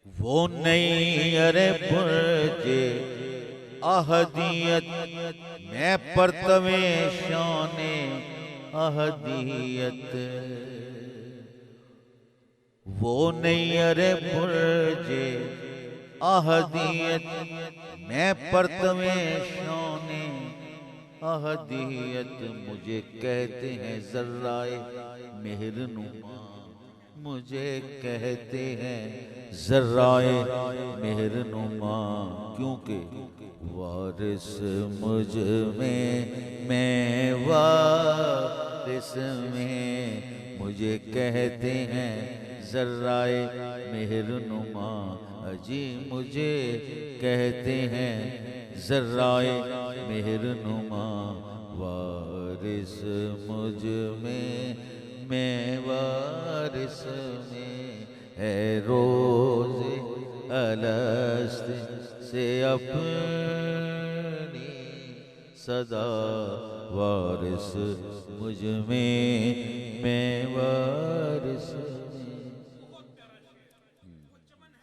वो नहीं अरे पुरजे अहदियत मैं परतवे शाने अहदियत। वो नहीं अरे पुरजे अहदियत मैं परतवे शाने अहदियत। मुझे कहते हैं जर्राए मेहरनुमा, मुझे कहते हैं जर्राए मेहरनुमा, क्योंकि वारिस मुझ में मैं वारिस में। मुझे कहते हैं जर्राए मेहरनुमा, अजी मुझे कहते हैं जर्राए मेहरनुमा। वारिस मुझ में मैं वारिस में है रोज अलस्त से अपनी सदा। वारिस मुझ में मैं